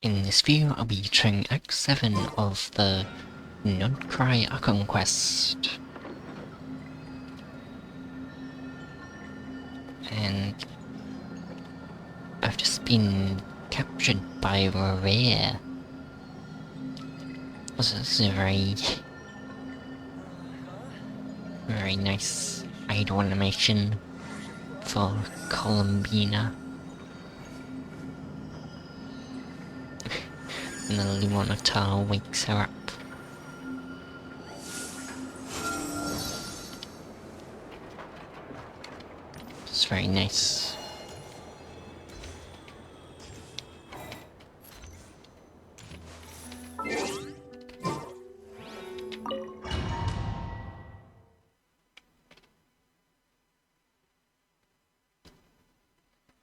In this video, I'll be trying Act 7 of the Not Cry Icon quest. And I've just been captured by Rare. Also, this is a very nice idle animation for Columbina. And the Monitor wakes her up. It's very nice.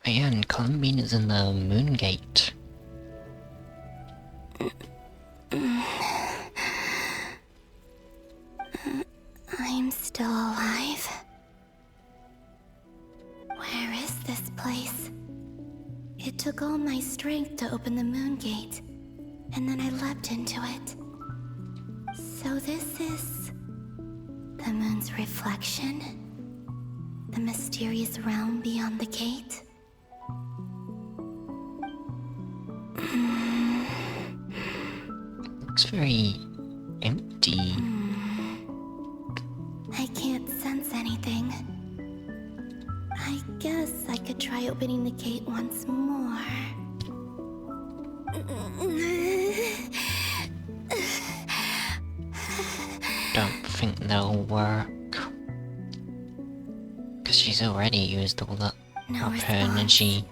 Oh yeah, and Columbina's in the Moon Gate. I'm still alive. Where is this place? It took all my strength to open the Moon Gate, and then I leapt into it. So this is the moon's reflection? The mysterious realm beyond the gate? Looks very empty. I can't sense anything. I guess I could try opening the gate once more. Don't think they'll work. Cause she's already used all that No of her response. energy.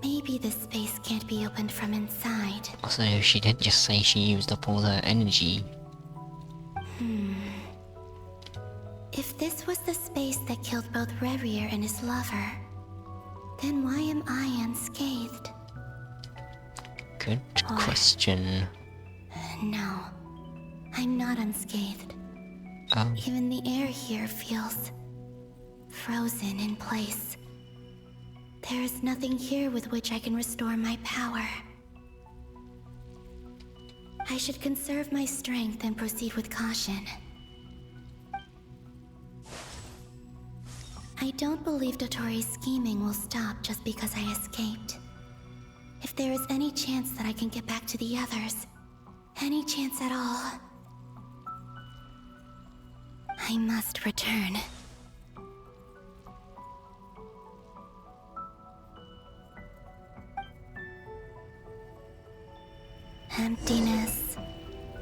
Maybe this space can't be opened from inside. Also, she did just say she used up all her energy. If this was the space that killed both Revier and his lover, then why am I unscathed? Good Or- question. No, I'm not unscathed. Oh, Even the air here feels frozen in place. There is nothing here with which I can restore my power. I should conserve my strength and proceed with caution. I don't believe Dottore's scheming will stop just because I escaped. If there is any chance that I can get back to the others, any chance at all, I must return. Emptiness,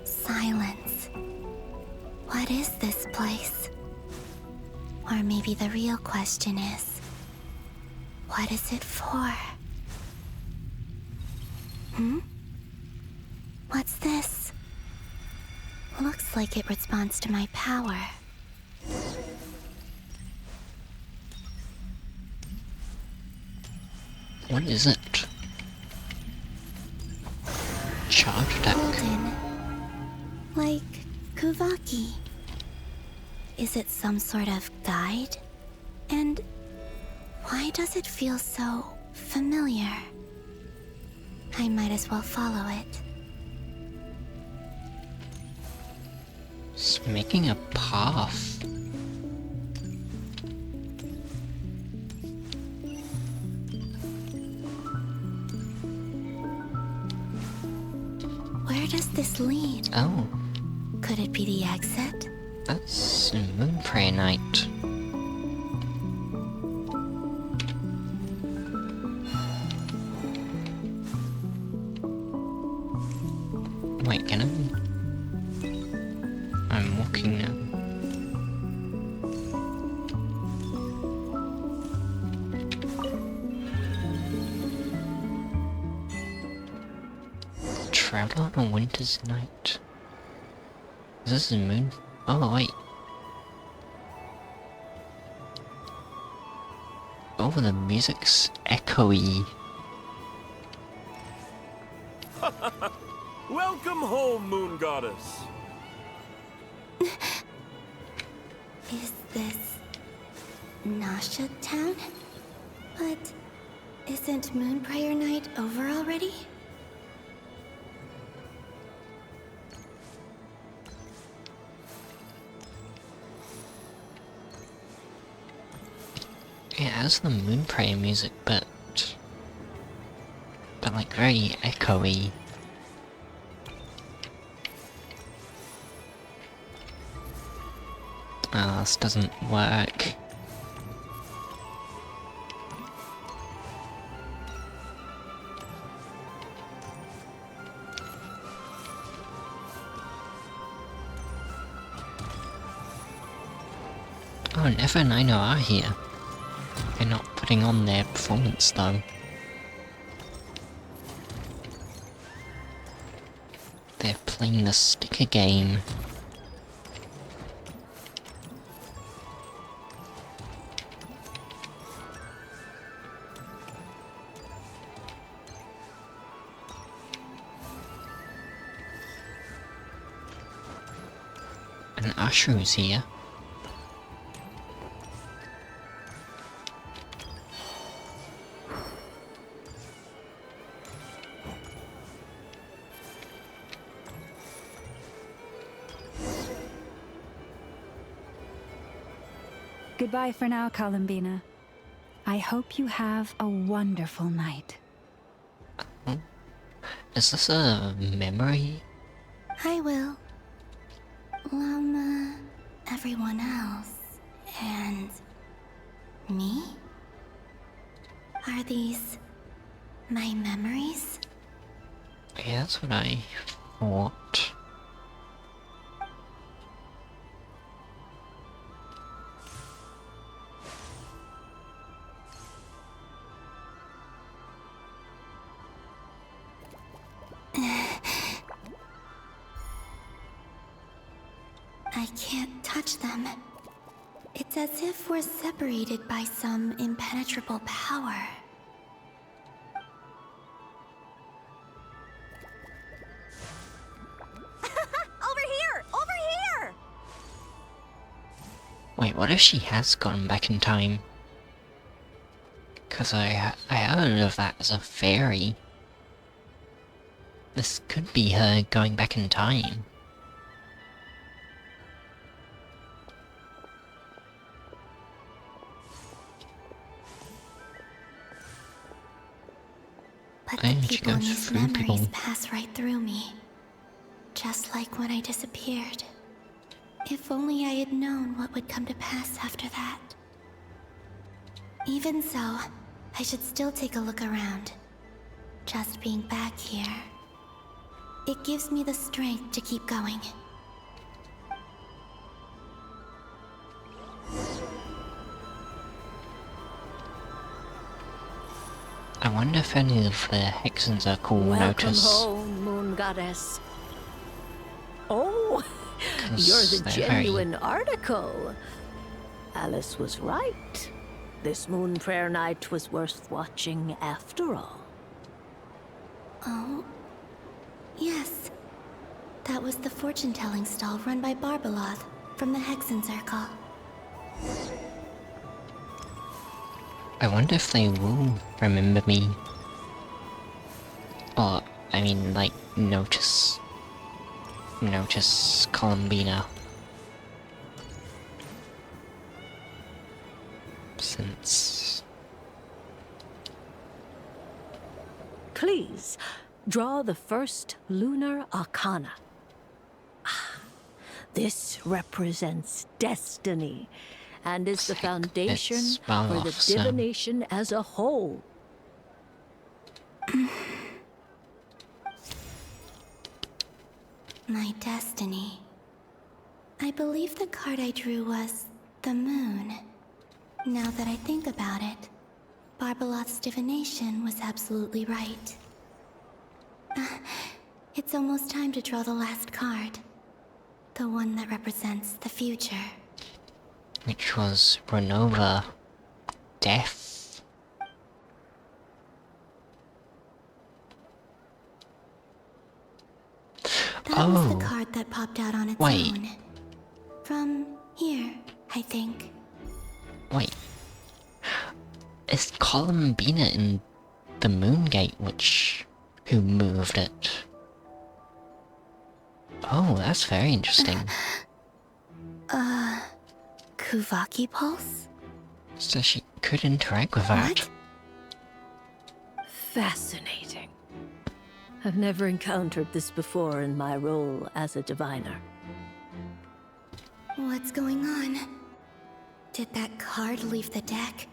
silence. What is this place? Or maybe the real question is, what is it for? What's this? Looks like it responds to my power. what is it? Charge deck. Golden. Like Kuvaki. Is it some sort of guide? And why does it feel so familiar? I might as well follow it. It's making a path. Where does this lead? Oh, Could it be the exit? that's Moon Prayer Night. Wait, can I'm walking now. Travel on a winter's night. Is this the moon? Oh, wait. Oh, the music's echoey. Welcome home, Moon Goddess. Is this Nasha Town? But isn't Moon Prayer Night over already? it has the Moon Prayer music, but like very echoey. Ah, this doesn't work. Oh, Never and I know are here. They're not putting on their performance though. They're playing the sticker game. And Ashru's here. Goodbye for now, Columbina. I hope you have a wonderful night. Is this a memory? I will. Everyone else. And... me? Are these... my memories? Yeah, that's what I thought. I can't touch them. It's as if we're separated by some impenetrable power. Over here! Over here! Wait, what if she has gone back in time? Cause I heard of that as a fairy. This could be her going back in time. But And the she people in goes these through memories people. pass right through me. Just like when I disappeared. If only I had known what would come to pass after that. Even so, I should still take a look around. Just being back here. It gives me the strength to keep going. I wonder if any of the Hexenzer will Welcome notice. home, Moon Goddess. Oh, 'Cause you're the they're very- genuine article. Alice was right. This Moon Prayer Night was worth watching after all. Oh? Yes. That was the fortune-telling stall run by Barbeloth from the Hexen Circle. I wonder if they will remember me. Or, I mean, like, notice Columbina. Since... Please, draw the first lunar arcana. Ah, this represents destiny and is the Sick. foundation It's for the Barloff's, divination as a whole. My destiny. I believe the card I drew was the moon. Now that I think about it, Barbeloth's divination was absolutely right. It's almost time to draw the last card. The one that represents the future. which was Renova. Death. That was Oh. the card that popped out on its Wait. own. From here, I think. Wait. Is Columbina in the Moongate who moved it? Oh, that's very interesting. Kuvaki Pulse? So she could interact with that. What? Fascinating. I've never encountered this before in my role as a diviner. What's going on? Did that card leave the deck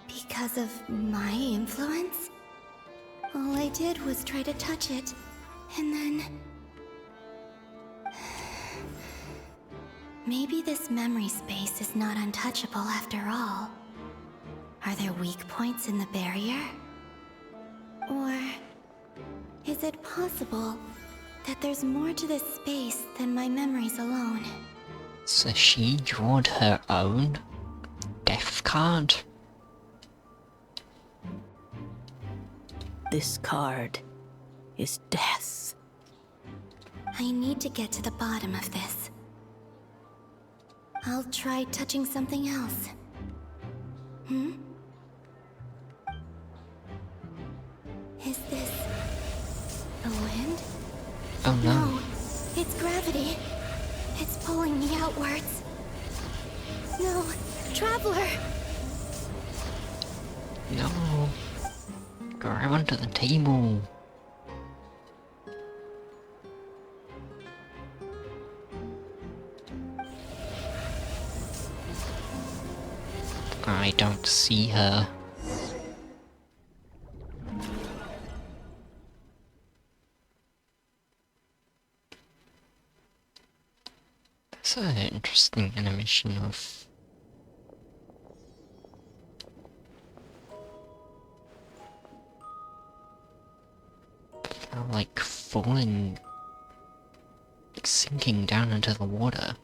because of my influence? All I did was try to touch it, and then... Maybe this memory space is not untouchable after all. Are there weak points in the barrier? Or is it possible that there's more to this space than my memories alone? So she drawed her own death card? This card is death. I need to get to the bottom of this. I'll try touching something else. Is this the wind? Oh no. No, it's gravity. It's pulling me outwards. No, Traveler! No. Grab onto the table. I don't see her. That's an interesting animation of... like falling... sinking down into the water.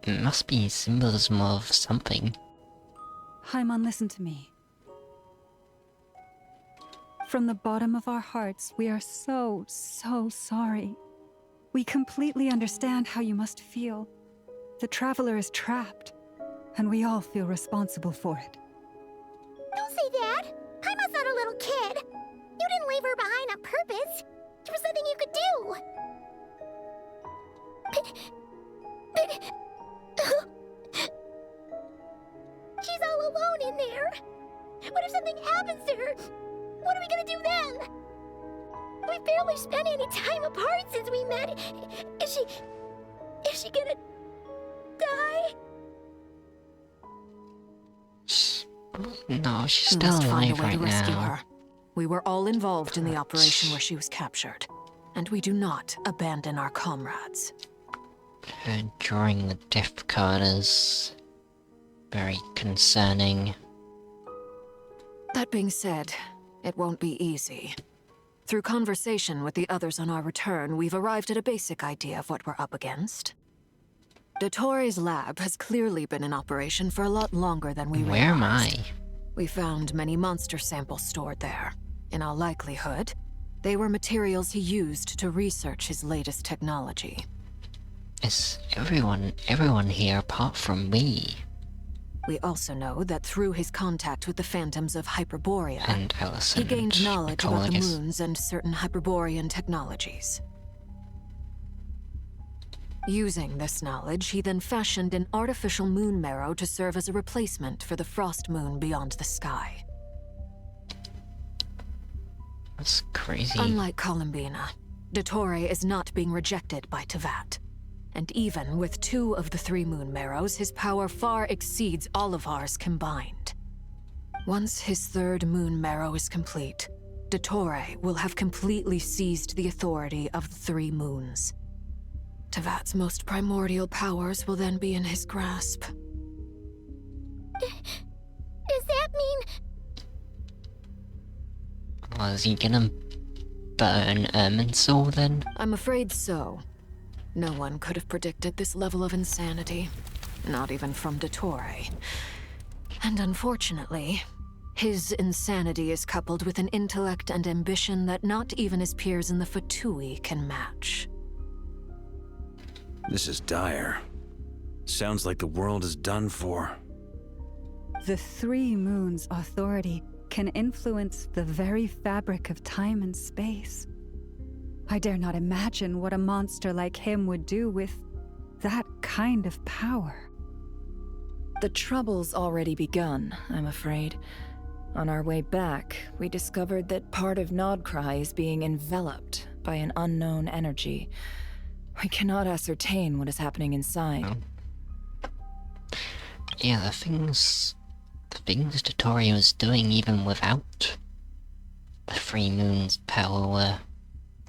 It must be symbolism of something. Haimon, listen to me. From the bottom of our hearts, we are so sorry. We completely understand how you must feel. The Traveler is trapped, and we all feel responsible for it. Don't say that! Haima's not a little kid! You didn't leave her behind on purpose! There was nothing you could do! She's all alone in there! What if something happens to her? What are we gonna do then? We've barely spent any time apart since we met. Is she gonna die? No, she's We still must find a alive way right to rescue now. her. We were all involved in the operation where she was captured, and we do not abandon our comrades. Her drawing the death card is... very concerning. That being said, it won't be easy. Through conversation with the others on our return, we've arrived at a basic idea of what we're up against. Dottore's lab has clearly been in operation for a lot longer than we realized. Where am I? We found many monster samples stored there. In all likelihood, they were materials he used to research his latest technology. Is everyone here apart from me? We also know that through his contact with the phantoms of Hyperborea, And Allison. he gained and knowledge Nicole, about I the guess. moons and certain Hyperborean technologies. Using this knowledge, he then fashioned an artificial moon marrow to serve as a replacement for the frost moon beyond the sky. That's crazy. Unlike Columbina, Dottore is not being rejected by Teyvat. And even with 2 of the 3 moon marrows, his power far exceeds all of ours combined. Once his 3rd moon marrow is complete, Dottore will have completely seized the authority of the 3 moons. Teyvat's most primordial powers will then be in his grasp. Does that mean... Well, is he gonna burn Irminsul then? I'm afraid so. No one could have predicted this level of insanity. Not even from Dottore. And unfortunately, his insanity is coupled with an intellect and ambition that not even his peers in the Fatui can match. This is dire. Sounds like the world is done for. The 3 moons' authority can influence the very fabric of time and space. I dare not imagine what a monster like him would do with that kind of power? The trouble's already begun, I'm afraid. On our way back, we discovered that part of Nodcry is being enveloped by an unknown energy. We cannot ascertain what is happening inside. Oh. Yeah, the things Dottore was doing even without the Three Moons' power were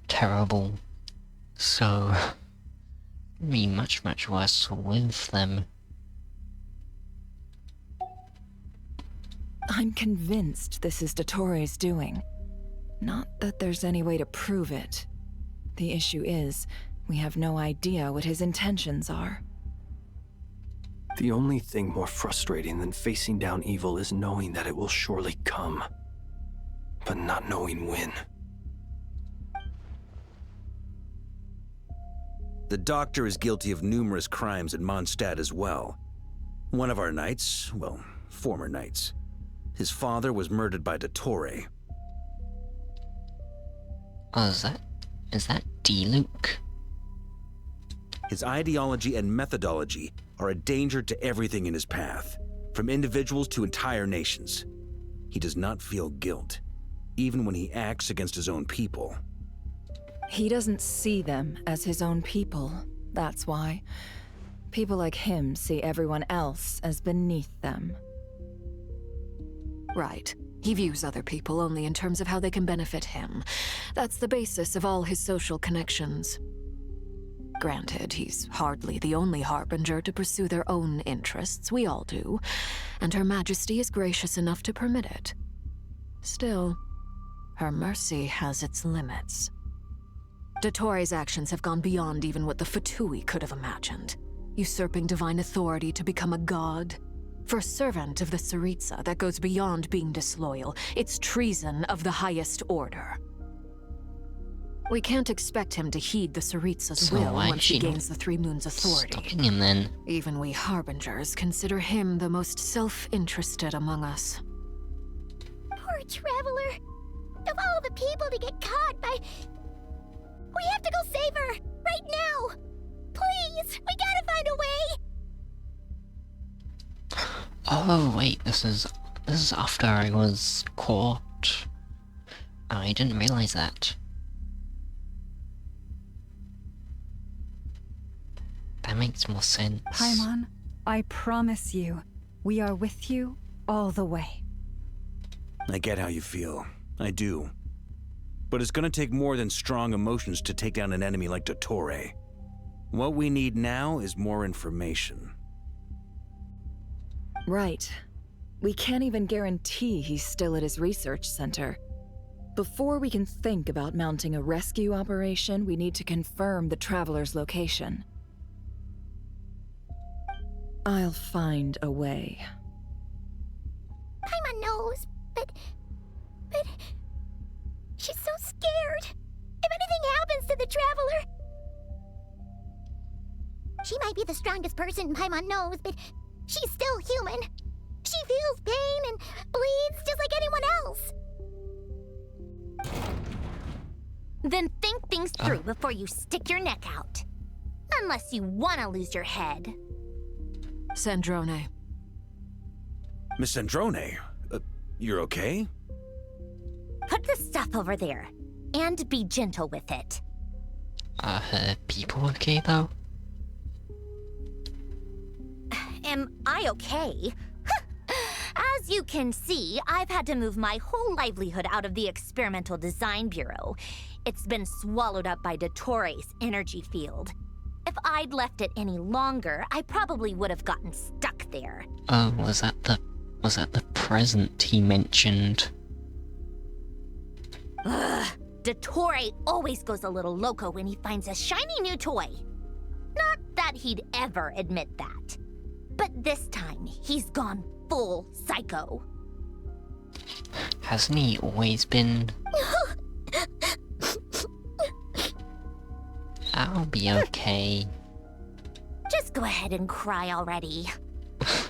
terrible. So, it'd be much worse with them. I'm convinced this is Dottore's doing. Not that there's any way to prove it. The issue is, we have no idea what his intentions are. The only thing more frustrating than facing down evil is knowing that it will surely come, but not knowing when. The Doctor is guilty of numerous crimes in Mondstadt as well. One of our knights, well, former knights, his father was murdered by Dottore. Oh, is that D-Luke? His ideology and methodology are a danger to everything in his path, from individuals to entire nations. He does not feel guilt, even when he acts against his own people. He doesn't see them as his own people, that's why. People like him see everyone else as beneath them. Right. He views other people only in terms of how they can benefit him. That's the basis of all his social connections. Granted, he's hardly the only harbinger to pursue their own interests. We all do. And Her Majesty is gracious enough to permit it. Still, her mercy has its limits. Dottore's actions have gone beyond even what the Fatui could have imagined. Usurping divine authority to become a god. For a servant of the Tsaritsa, that goes beyond being disloyal. It's treason of the highest order. We can't expect him to heed the Tsaritsa's will once he gains the Three Moons' authority. Stopping him then. Even we Harbingers consider him the most self-interested among us. Poor Traveler. Of all the people to get caught by... We have to go save her! Right now! Please! We gotta find a way! Oh wait, this is after I was caught. Oh, I didn't realize that. That makes more sense. Paimon, I promise you, we are with you all the way. I get how you feel. I do. But it's gonna take more than strong emotions to take down an enemy like Dottore. What we need now is more information. Right. We can't even guarantee he's still at his research center. Before we can think about mounting a rescue operation, we need to confirm the Traveler's location. I'll find a way. Paimon knows, but... She's so scared. If anything happens to the Traveler... She might be the strongest person Paimon knows, but she's still human. She feels pain and bleeds just like anyone else. Then think things through before you stick your neck out. Unless you want to lose your head. Sandrone. Miss Sandrone, you're okay? Put the stuff over there, and be gentle with it. Are her people okay though? Am I okay? As you can see, I've had to move my whole livelihood out of the Experimental Design Bureau. It's been swallowed up by Dottore's energy field. If I'd left it any longer, I probably would have gotten stuck there. Oh, was that the present he mentioned? Ugh. Dottore always goes a little loco when he finds a shiny new toy. Not that he'd ever admit that. But this time, he's gone full psycho. Hasn't he always been? I'll be okay. Just go ahead and cry already. Sorry.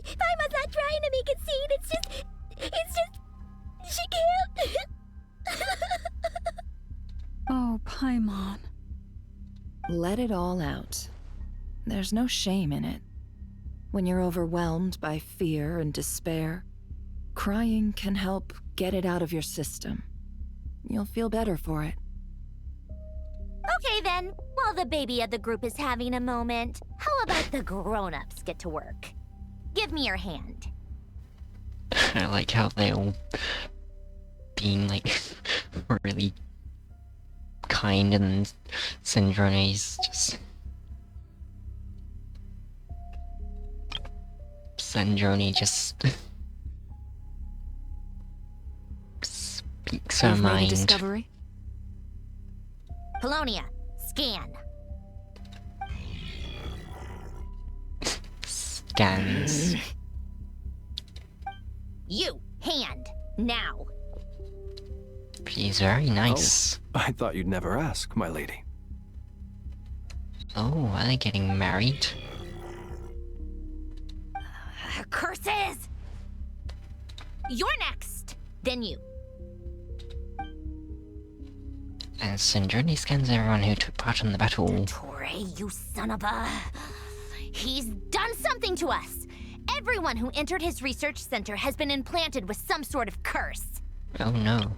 Paimon's not trying to make it seem. It's just... She can't. Oh, Paimon. Let it all out. There's no shame in it. When you're overwhelmed by fear and despair, crying can help get it out of your system. You'll feel better for it. Okay then, while the baby of the group is having a moment, how about the grown-ups get to work? Give me your hand. I like how they all being like really kind, and Syndrone's just Syndrone just speaks her You've made a mind. discovery? Polonia, scan. Scans. You, hand, now. She's very nice. I thought you'd never ask, my lady. Oh, are they getting married? Curses! You're next, then you. And Syndrone scans everyone who took part in the battle. Dottore, you son of a... He's done something to us! Everyone who entered his research center has been implanted with some sort of curse. Oh no.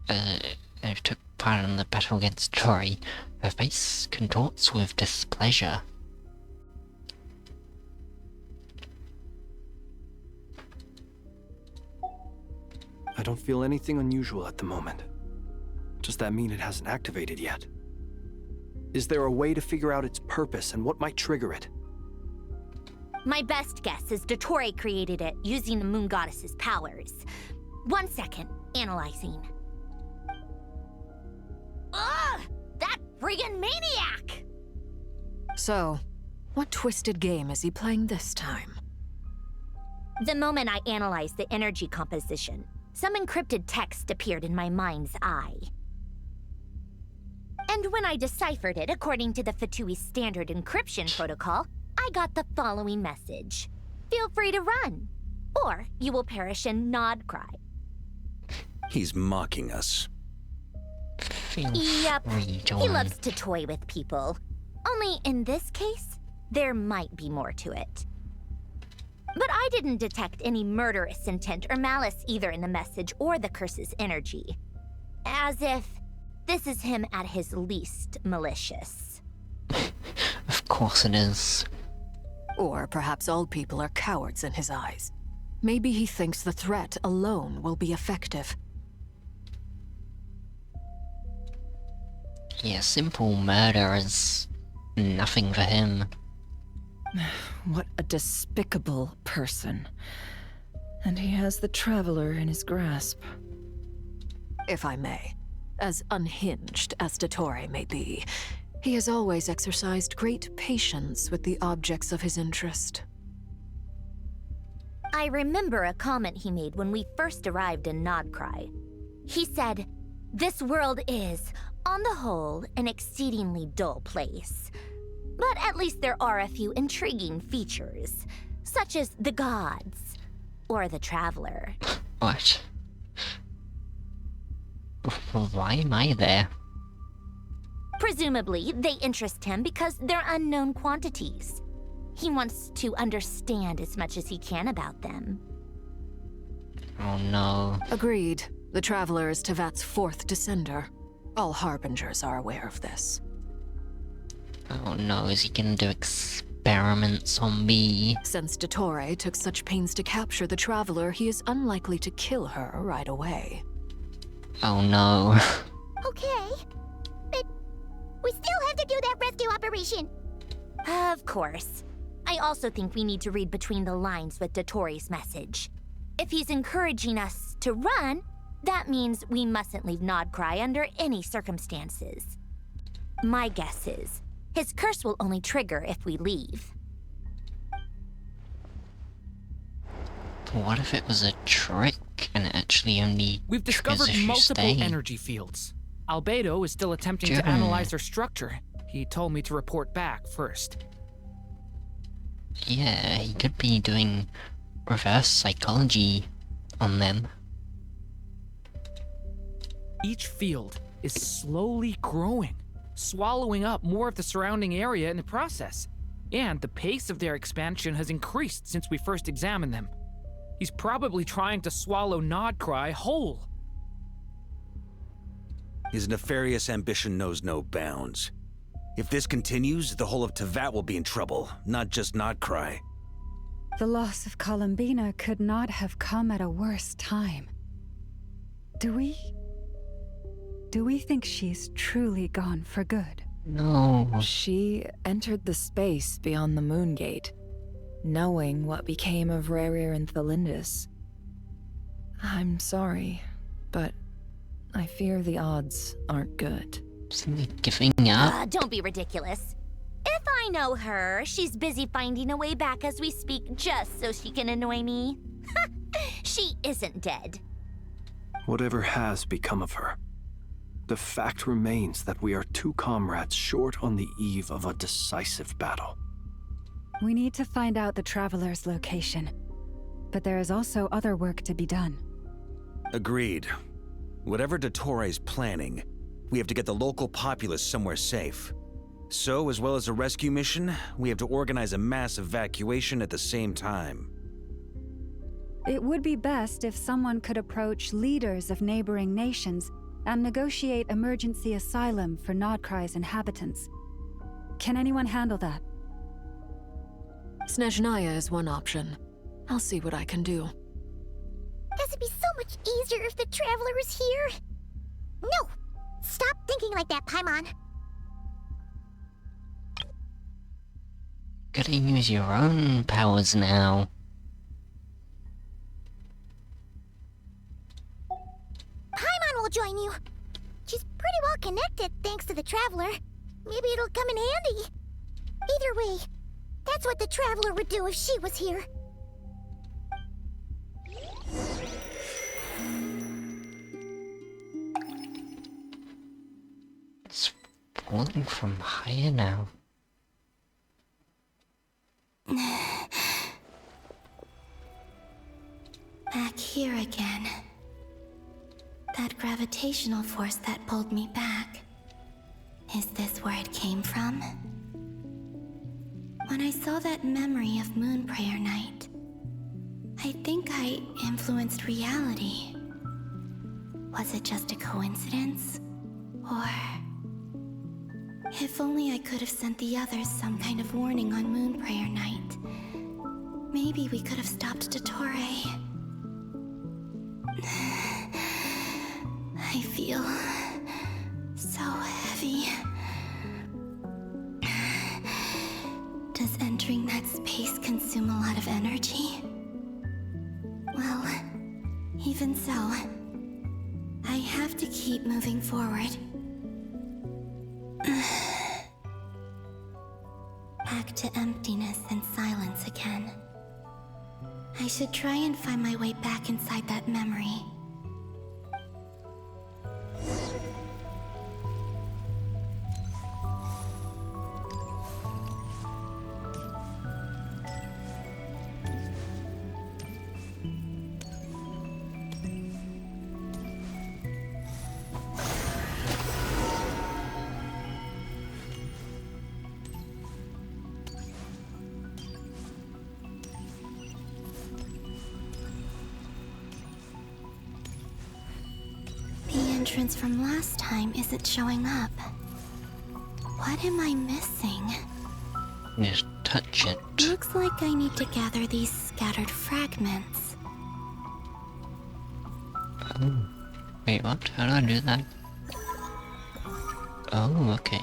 Who took part in the battle against Dottore. Her face contorts with displeasure. I don't feel anything unusual at the moment. Does that mean it hasn't activated yet? Is there a way to figure out its purpose and what might trigger it? My best guess is Dottore created it using the Moon Goddess's powers. 1 second, analyzing. Ugh! That friggin' maniac! So, what twisted game is he playing this time? The moment I analyzed the energy composition, some encrypted text appeared in my mind's eye. And when I deciphered it according to the Fatui standard encryption protocol, I got the following message. Feel free to run, or you will perish in nod cry. He's mocking us. Feel Yep, free to he run. loves to toy with people. Only in this case, there might be more to it. But I didn't detect any murderous intent or malice either in the message or the curse's energy. As if this is him at his least malicious. Of course it is. Or perhaps all people are cowards in his eyes. Maybe he thinks the threat alone will be effective. Yeah, simple murder is nothing for him. What a despicable person. And he has the Traveler in his grasp. If I may. As unhinged as Dottore may be, he has always exercised great patience with the objects of his interest. I remember a comment he made when we first arrived in Nodcry. He said, "This world is, on the whole, an exceedingly dull place. But at least there are a few intriguing features, such as the gods, or the Traveler." What? Why am I there? Presumably, they interest him because they're unknown quantities. He wants to understand as much as he can about them. Oh no. Agreed. The Traveler is Tevat's fourth descender. All Harbingers are aware of this. Oh no, is he gonna do experiments on me? Since Dottore took such pains to capture the Traveler, he is unlikely to kill her right away. Oh no. Okay, but we still have to do that rescue operation. Of course. I also think we need to read between the lines with Dottore's message. If he's encouraging us to run, that means we mustn't leave Nodcry under any circumstances. My guess is, his curse will only trigger if we leave. What if it was a trick and it actually only We've discovered triggers if you multiple stay? energy fields. Albedo is still attempting to Given- analyze their structure. He told me to report back first. Yeah, he could be doing reverse psychology on them. Each field is slowly growing, swallowing up more of the surrounding area in the process. And the pace of their expansion has increased since we first examined them. He's probably trying to swallow Nodcry whole. His nefarious ambition knows no bounds. If this continues, the whole of Teyvat will be in trouble, not just Nodcry. The loss of Columbina could not have come at a worse time. Do we think she's truly gone for good? No. She entered the space beyond the Moon Gate, knowing what became of Rerir and Thelindis. I'm sorry, but I fear the odds aren't good. Simply giving up? Don't be ridiculous. If I know her, she's busy finding a way back as we speak just so she can annoy me. She isn't dead. Whatever has become of her, the fact remains that we are two comrades short on the eve of a decisive battle. We need to find out the Traveler's location. But there is also other work to be done. Agreed. Whatever Dottore is planning, we have to get the local populace somewhere safe. So, as well as a rescue mission, we have to organize a mass evacuation at the same time. It would be best if someone could approach leaders of neighboring nations and negotiate emergency asylum for Nodcry's inhabitants. Can anyone handle that? Snezhnaya is one option. I'll see what I can do. This would be so much easier if the Traveler was here. No! Stop thinking like that, Paimon. Gotta use your own powers now. Paimon will join you. She's pretty well connected thanks to the Traveler. Maybe it'll come in handy. Either way, that's what the Traveler would do if she was here. It's falling from higher now. Back here again. That gravitational force that pulled me back. Is this where it came from? When I saw that memory of Moon Prayer Night, I think I influenced reality. Was it just a coincidence? Or... if only I could have sent the others some kind of warning on Moon Prayer Night. Maybe we could have stopped Dottore. I feel so heavy. Does entering that space consume a lot of energy? Well, even so, I have to keep moving forward. Back to emptiness and silence again. I should try and find my way back inside that memory. Entrance from last time isn't showing up. What am I missing? Just touch it. Looks like I need to gather these scattered fragments. Oh. Wait, what? How do I do that? Oh, okay.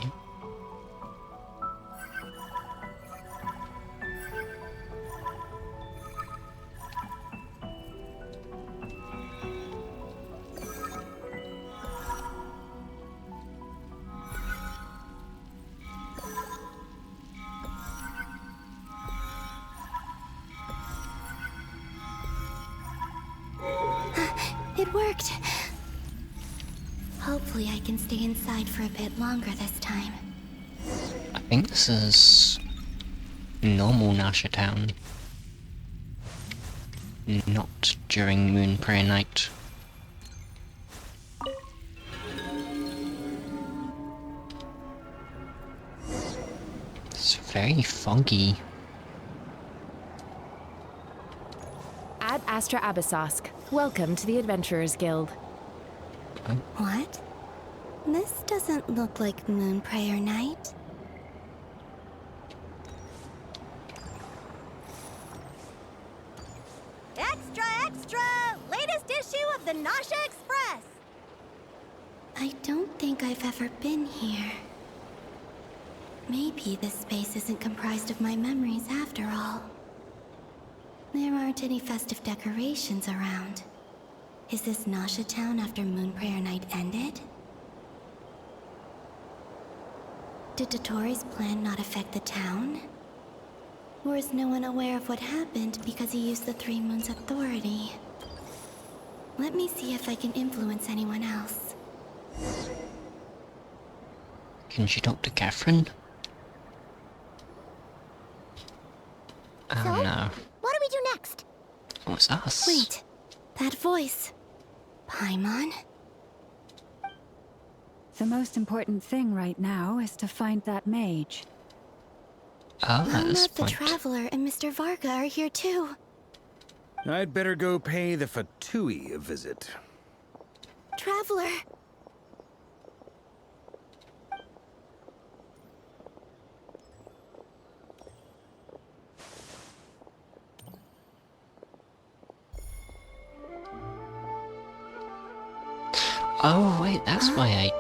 It worked! Hopefully I can stay inside for a bit longer this time. I think this is normal Nasha Town. Not during Moon Prayer Night. It's very foggy. Ad Astra Abyssosk. Welcome to the Adventurers Guild. What? This doesn't look like Moon Prayer Night. Extra, extra! Latest issue of the Nasha Express! I don't think I've ever been here. Maybe this space isn't comprised of my memories after all. There aren't any festive decorations around. Is this Nasha Town after Moon Prayer Night ended? Did Dottore's plan not affect the town? Or is no one aware of what happened because he used the Three Moons' authority? Let me see if I can influence anyone else. Can she talk to Catherine? Oh So? no. What do we do next? Oh, it's us. Wait, that voice. Paimon? The most important thing right now is to find that mage. Oh, at Lama this the point. Traveler and Mr. Varga are here too. I'd better go pay the Fatui a visit. Traveler! Oh, wait, that's why I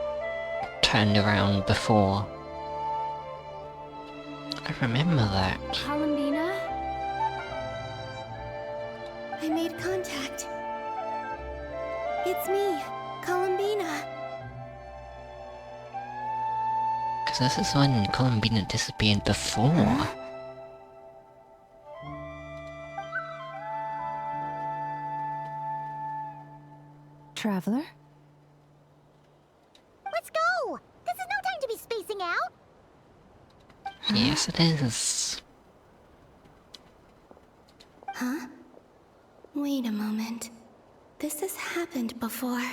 turned around before. I remember that. Columbina? I made contact. It's me, Columbina. Because this is when Columbina disappeared before. Traveler? Let's go! This is no time to be spacing out! Yes, it is. Huh? Wait a moment. This has happened before.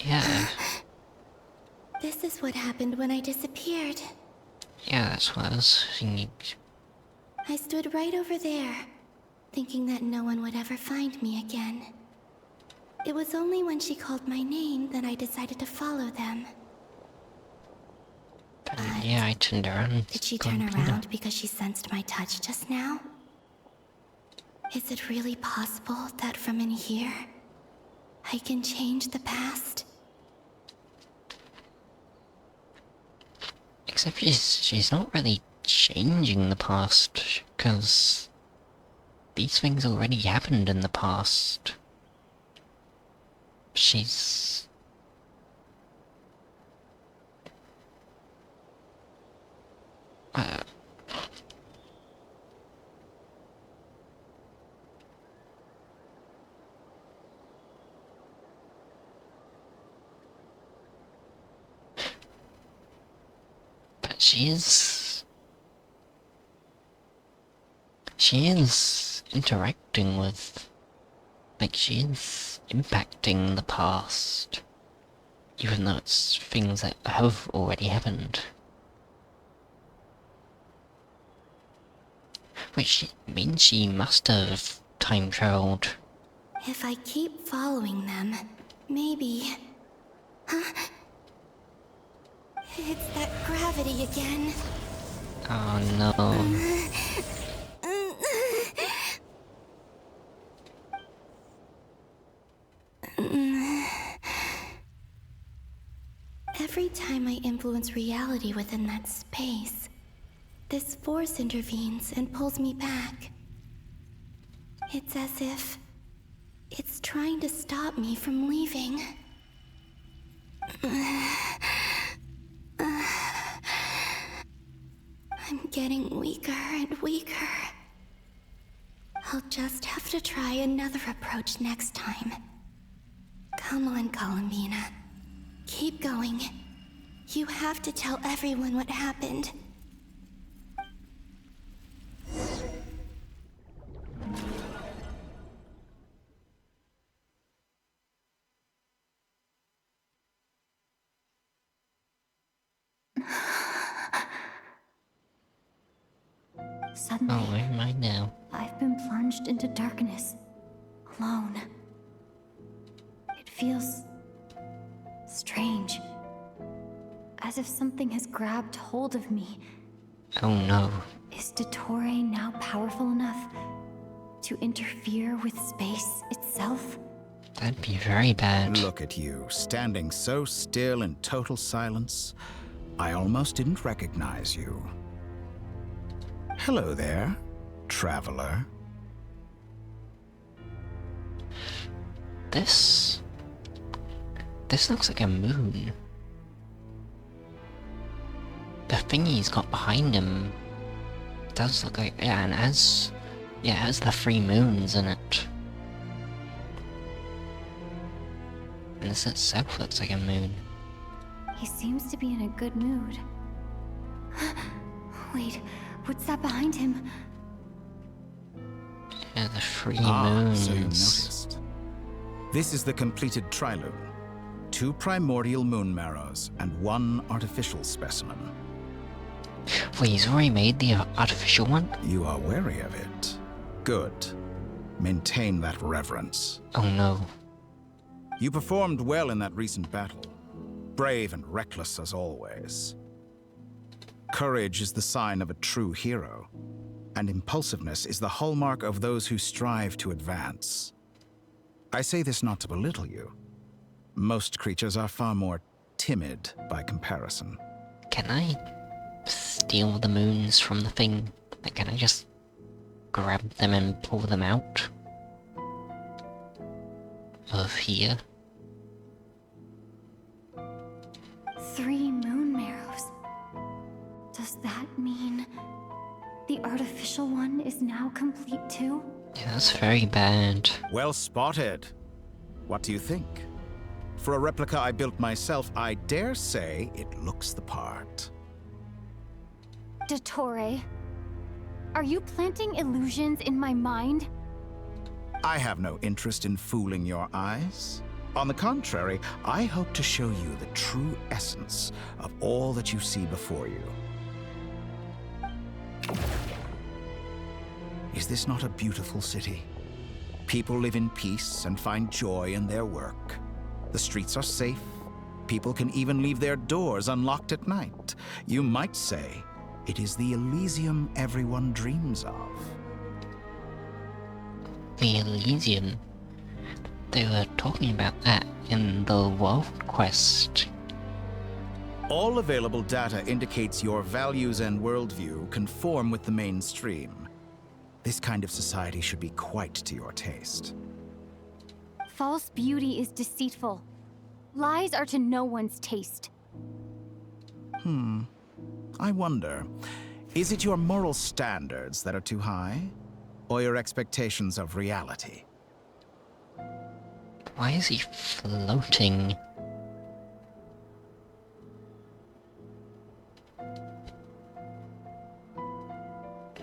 Yeah. This is what happened when I disappeared. Yeah, that's what I was thinking. I stood right over there, thinking that no one would ever find me again. It was only when she called my name that I decided to follow them. Yeah, I turned around. Did she turn around because she sensed my touch just now? Is it really possible that from in here, I can change the past? Except she's not really changing the past, because these things already happened in the past. She's... But she is interacting with... Like, she is impacting the past. Even though it's things that have already happened. Which means she must have time traveled. If I keep following them, maybe... Huh? It's that gravity again. Oh no. Every time I influence reality within that space, this force intervenes and pulls me back. It's as if it's trying to stop me from leaving. I'm getting weaker and weaker. I'll just have to try another approach next time. Come on, Columbina. Keep going. You have to tell everyone what happened. Suddenly, Oh, where am I now? I've been plunged into darkness, alone. It feels strange, as if something has grabbed hold of me. Oh no. Is Dottore now powerful enough to interfere with space itself? That'd be very bad. Look at you, standing so still in total silence. I almost didn't recognize you. Hello there, traveler. This looks like a moon. The thing he's got behind him does look like, yeah, and it has the 3 moons in it. And this itself looks like a moon. He seems to be in a good mood. Wait, what's that behind him? Yeah, the 3 Ah, moons. so you noticed. This is the completed trilune. 2 primordial moon marrows and 1 artificial specimen. Wait, he's already made the artificial one? You are wary of it. Good. Maintain that reverence. Oh no. You performed well in that recent battle. Brave and reckless as always. Courage is the sign of a true hero, and impulsiveness is the hallmark of those who strive to advance. I say this not to belittle you. Most creatures are far more timid by comparison. Can I steal the moons from the thing? Like, can I just grab them and pull them out of here? 3 moon marrows. Does that mean the artificial one is now complete too? Yeah, that's very bad. Well spotted. What do you think? For a replica I built myself, I dare say it looks the part. Dottore, are you planting illusions in my mind? I have no interest in fooling your eyes. On the contrary, I hope to show you the true essence of all that you see before you. Is this not a beautiful city? People live in peace and find joy in their work. The streets are safe. People can even leave their doors unlocked at night. You might say it is the Elysium everyone dreams of. The Elysium. They were talking about that in the World Quest. All available data indicates your values and worldview conform with the mainstream. This kind of society should be quite to your taste. False beauty is deceitful. Lies are to no one's taste. I wonder, is it your moral standards that are too high? Or your expectations of reality? Why is he floating?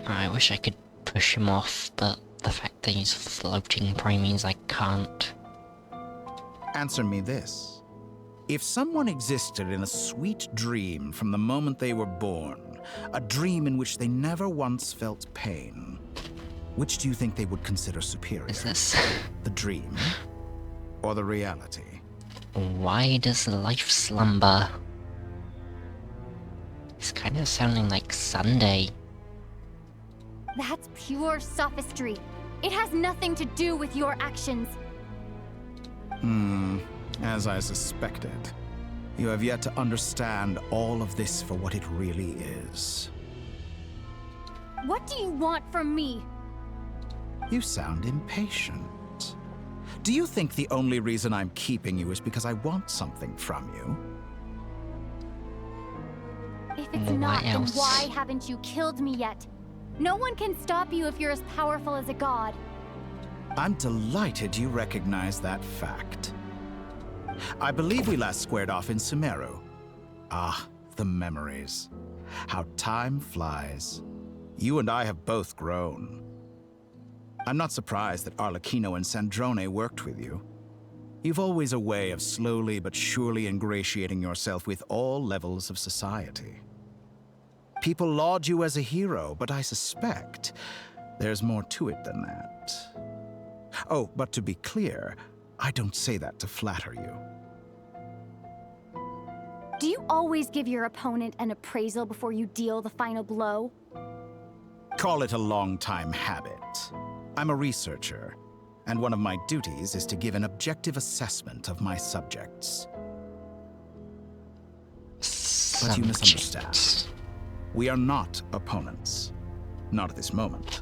I wish I could push him off, but the fact that he's floating probably means I can't. Answer me this. If someone existed in a sweet dream from the moment they were born, a dream in which they never once felt pain, which do you think they would consider superior? Is this... The dream or the reality? Why does life slumber? It's kind of sounding like Sunday. That's pure sophistry. It has nothing to do with your actions. As I suspected. You have yet to understand all of this for what it really is. What do you want from me? You sound impatient. Do you think the only reason I'm keeping you is because I want something from you? If it's Why not, then else? why haven't you killed me yet? No one can stop you if you're as powerful as a god. I'm delighted you recognize that fact. I believe we last squared off in Sumeru. Ah, the memories. How time flies. You and I have both grown. I'm not surprised that Arlecchino and Sandrone worked with you. You've always a way of slowly but surely ingratiating yourself with all levels of society. People laud you as a hero, but I suspect there's more to it than that. Oh, but to be clear, I don't say that to flatter you. Do you always give your opponent an appraisal before you deal the final blow? Call it a long-time habit. I'm a researcher, and one of my duties is to give an objective assessment of my subjects. But you misunderstand. We are not opponents. Not at this moment.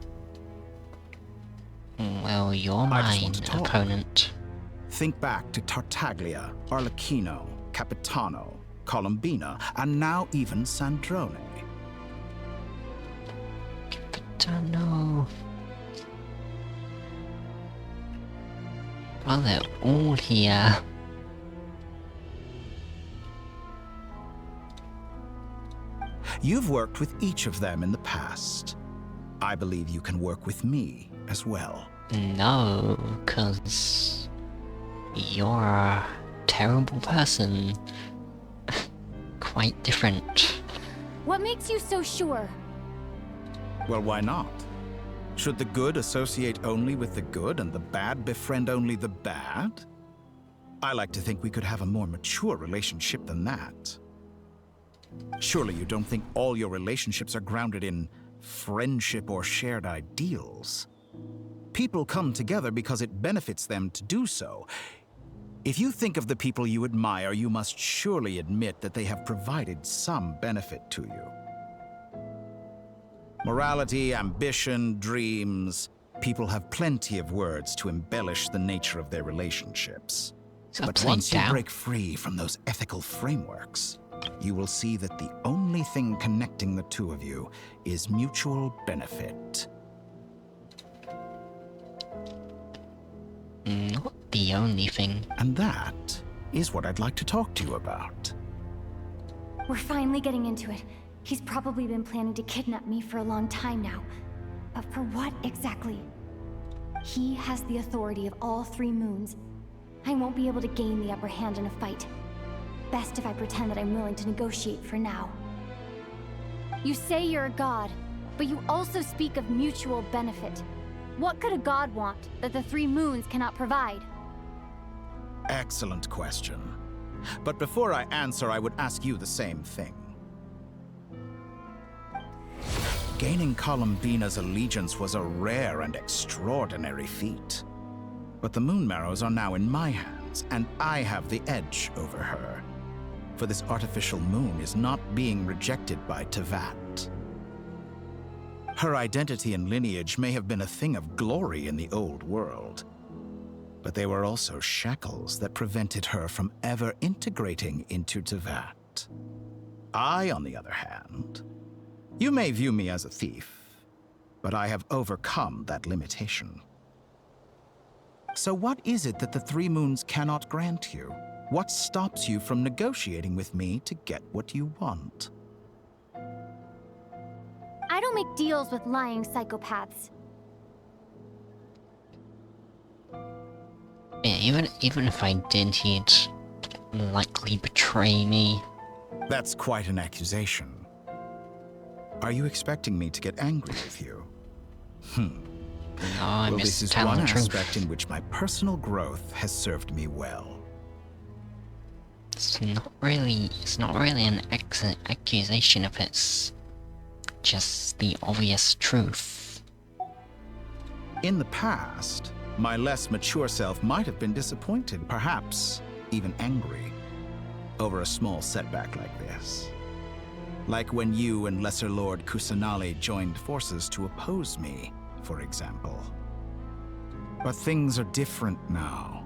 Well, you're my opponent. Think back to Tartaglia, Arlecchino, Capitano, Columbina, and now even Sandrone. Capitano. Well, they're all here. You've worked with each of them in the past. I believe you can work with me as well. No, 'cause you're a terrible person. Quite different. What makes you so sure? Well, why not? Should the good associate only with the good and the bad befriend only the bad? I like to think we could have a more mature relationship than that. Surely you don't think all your relationships are grounded in friendship or shared ideals? People come together because it benefits them to do so. If you think of the people you admire, you must surely admit that they have provided some benefit to you. Morality, ambition, dreams. People have plenty of words to embellish the nature of their relationships. But once you break free from those ethical frameworks, you will see that the only thing connecting the two of you is mutual benefit. Not the only thing. And that is what I'd like to talk to you about. We're finally getting into it. He's probably been planning to kidnap me for a long time now. But for what exactly? He has the authority of all three moons. I won't be able to gain the upper hand in a fight. Best if I pretend that I'm willing to negotiate for now. You say you're a god, but you also speak of mutual benefit. What could a god want that the three moons cannot provide? Excellent question. But before I answer, I would ask you the same thing. Gaining Columbina's allegiance was a rare and extraordinary feat. But the Moon Marrows are now in my hands, and I have the edge over her. For this artificial moon is not being rejected by Teyvat. Her identity and lineage may have been a thing of glory in the old world, but they were also shackles that prevented her from ever integrating into Teyvat. I, on the other hand, you may view me as a thief, but I have overcome that limitation. So what is it that the three moons cannot grant you? What stops you from negotiating with me to get what you want? I don't make deals with lying psychopaths. Yeah, even if I did, he'd likely betray me. That's quite an accusation. Are you expecting me to get angry with you? No, I'm well, just this is telling one the truth. aspect in which my personal growth has served me well. It's not really an accusation if it's just the obvious truth. In the past, my less mature self might have been disappointed, perhaps even angry, over a small setback like this. Like when you and Lesser Lord Kusanali joined forces to oppose me, for example. But things are different now.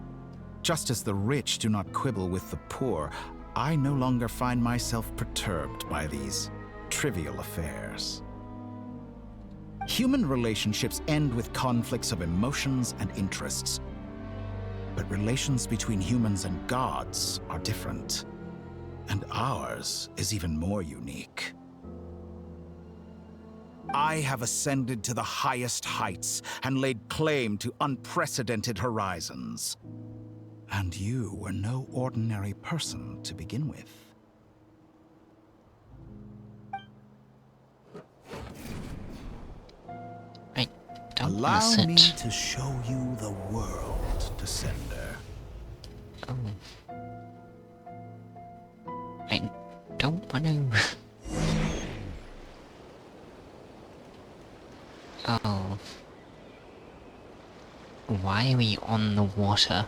Just as the rich do not quibble with the poor, I no longer find myself perturbed by these trivial affairs. Human relationships end with conflicts of emotions and interests. But relations between humans and gods are different. And ours is even more unique. I have ascended to the highest heights and laid claim to unprecedented horizons. And you were no ordinary person to begin with. Allow that's me it. to show you the world, Descender. Oh. I don't want to... Oh. Why are we on the water?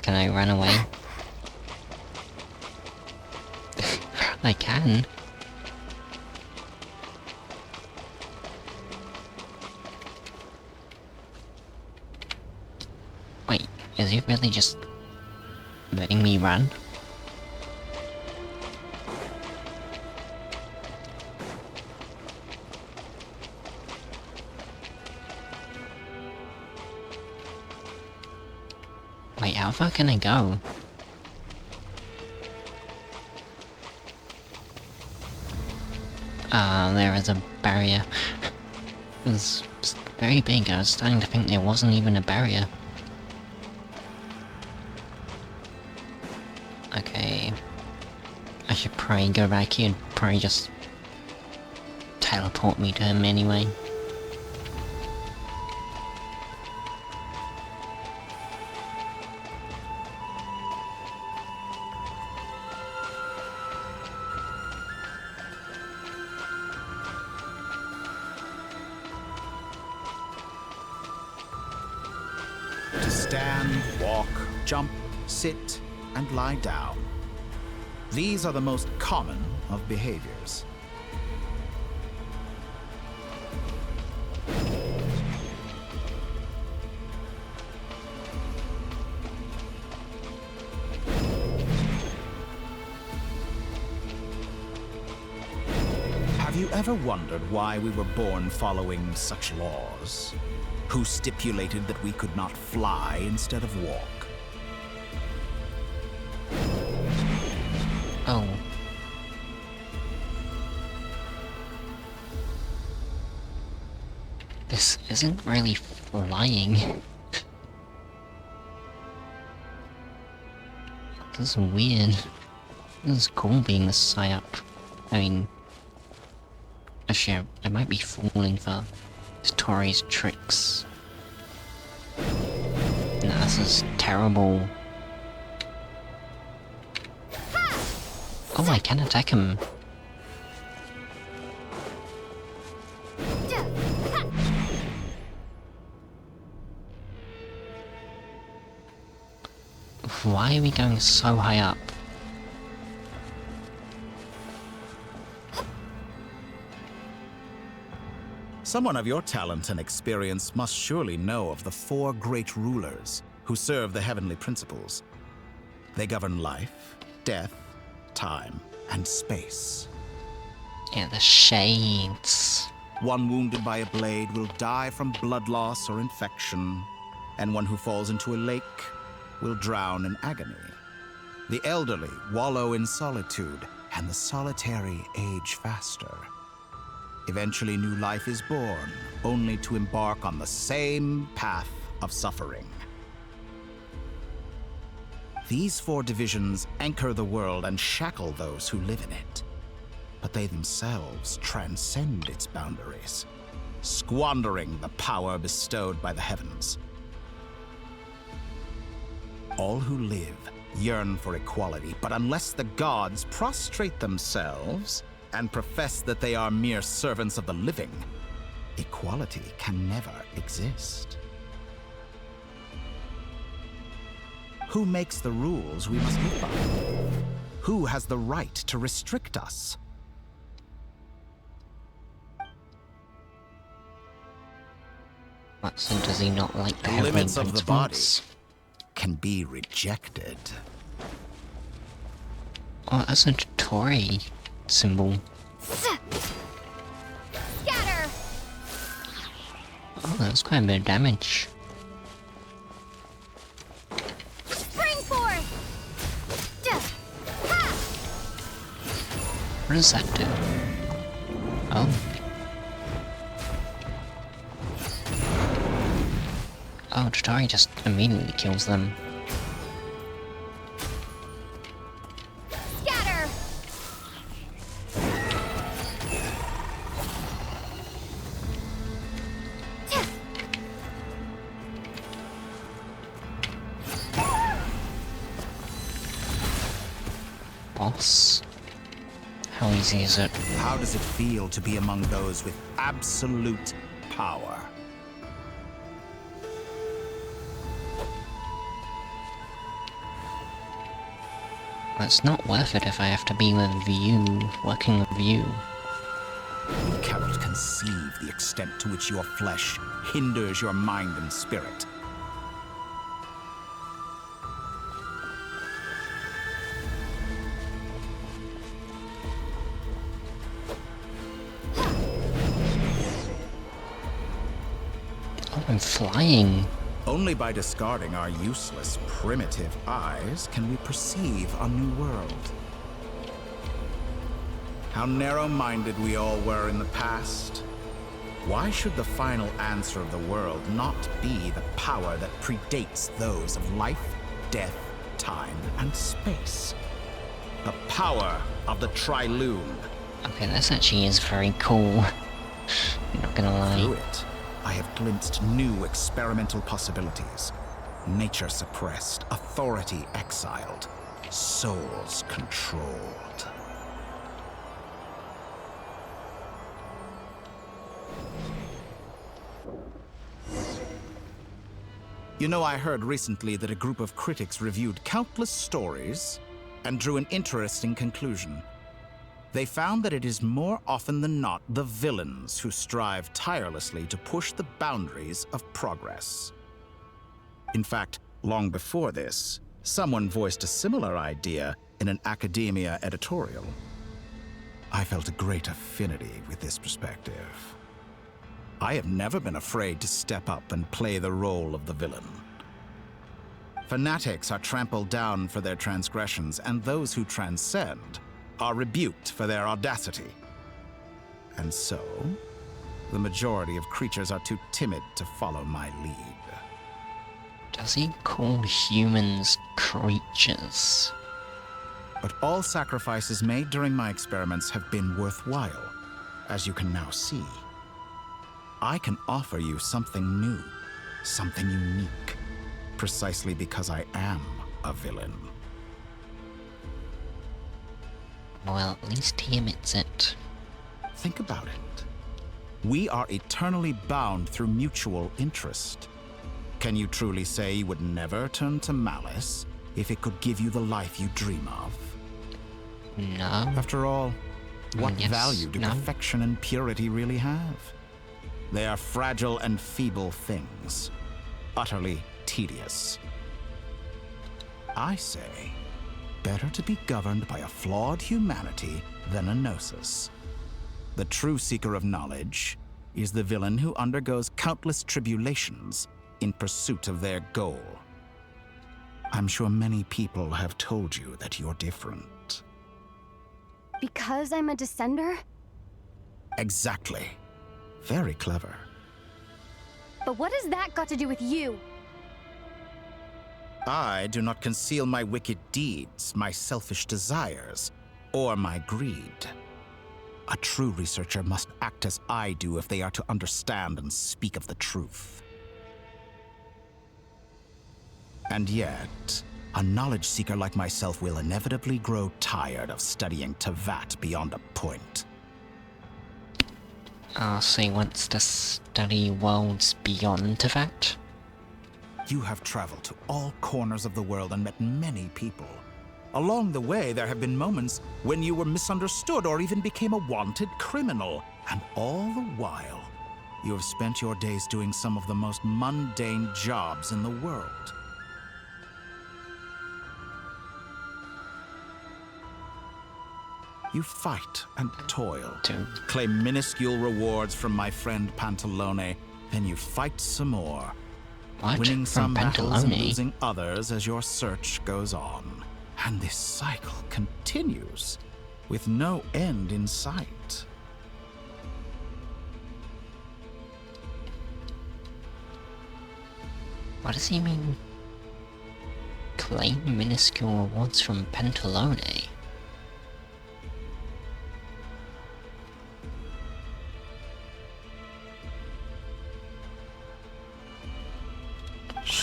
Can I run away? I can. Wait, is it really just letting me run? Wait, how far can I go? Ah, there is a barrier. It's very big. I was starting to think there wasn't even a barrier. Okay. I should probably go back here and probably just teleport me to him anyway. To stand, walk, jump, sit, and lie down. These are the most common of behaviors. Have you ever wondered why we were born following such laws? Who stipulated that we could not fly instead of walk? Oh. This isn't really flying. This is weird. This is cool being this high up. I mean... Actually, I might be falling for Dottore tricks. Nah, this is terrible. Oh, I can attack him. Why are we going so high up? Someone of your talent and experience must surely know of the 4 great rulers who serve the heavenly principles. They govern life, death, time, and space. Yeah, the shades. One wounded by a blade will die from blood loss or infection, and one who falls into a lake will drown in agony. The elderly wallow in solitude, and the solitary age faster. Eventually, new life is born, only to embark on the same path of suffering. These 4 divisions anchor the world and shackle those who live in it. But they themselves transcend its boundaries, squandering the power bestowed by the heavens. All who live yearn for equality, but unless the gods prostrate themselves and profess that they are mere servants of the living, equality can never exist. Who makes the rules we must live by? Who has the right to restrict us? What, so does he not like the The heavenly limits of the body principles? can be rejected. Oh, that's a Dottore symbol. Scatter! Oh, that's quite a bit of damage. Spring forth! Ha! What does that do? Oh. Oh, Dottore just immediately kills them. boss? How easy is it? How does it feel to be among those with absolute power? Well, it's not worth it if I have to be with you, working with you. You cannot conceive the extent to which your flesh hinders your mind and spirit. Oh, I'm flying. Only by discarding our useless, primitive eyes can we perceive a new world. How narrow-minded we all were in the past. Why should the final answer of the world not be the power that predates those of life, death, time, and space? The power of the Trilune. Okay, this actually is very cool. I'm not gonna lie. Through it, I have glimpsed new experimental possibilities. Nature suppressed, authority exiled, souls controlled. You know, I heard recently that a group of critics reviewed countless stories and drew an interesting conclusion. They found that it is more often than not the villains who strive tirelessly to push the boundaries of progress. In fact, long before this, someone voiced a similar idea in an academia editorial. I felt a great affinity with this perspective. I have never been afraid to step up and play the role of the villain. Fanatics are trampled down for their transgressions, and those who transcend are rebuked for their audacity. And so, the majority of creatures are too timid to follow my lead. Does he call humans creatures? But all sacrifices made during my experiments have been worthwhile, as you can now see. I can offer you something new, something unique, precisely because I am a villain. Well, at least he admits it. Think about it. We are eternally bound through mutual interest. Can you truly say you would never turn to malice if it could give you the life you dream of? No. After all, what Yes, value do no. perfection and purity really have? They are fragile and feeble things, utterly tedious. I say, better to be governed by a flawed humanity than a gnosis. The true seeker of knowledge is the villain who undergoes countless tribulations in pursuit of their goal. I'm sure many people have told you that you're different. Because I'm a descender? Exactly. Very clever. But what has that got to do with you? I do not conceal my wicked deeds, my selfish desires, or my greed. A true researcher must act as I do if they are to understand and speak of the truth. And yet, a knowledge seeker like myself will inevitably grow tired of studying Tevat beyond a point. So he wants to study worlds beyond Tevat? You have traveled to all corners of the world and met many people. Along the way, there have been moments when you were misunderstood or even became a wanted criminal. And all the while, you have spent your days doing some of the most mundane jobs in the world. You fight and toil, claim minuscule rewards from my friend Pantalone, then you fight some more. What? Winning From some battles and Pantalone? losing others as your search goes on. And this cycle continues, with no end in sight. What does he mean? Claim minuscule rewards from Pantalone?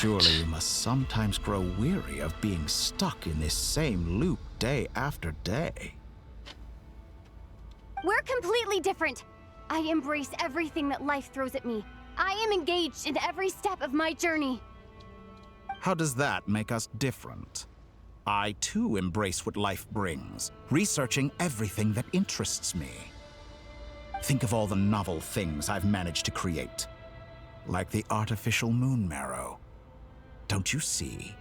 Surely you must sometimes grow weary of being stuck in this same loop day after day. We're completely different. I embrace everything that life throws at me. I am engaged in every step of my journey. How does that make us different? I too embrace what life brings, researching everything that interests me. Think of all the novel things I've managed to create. Like the artificial moon marrow. Don't you see?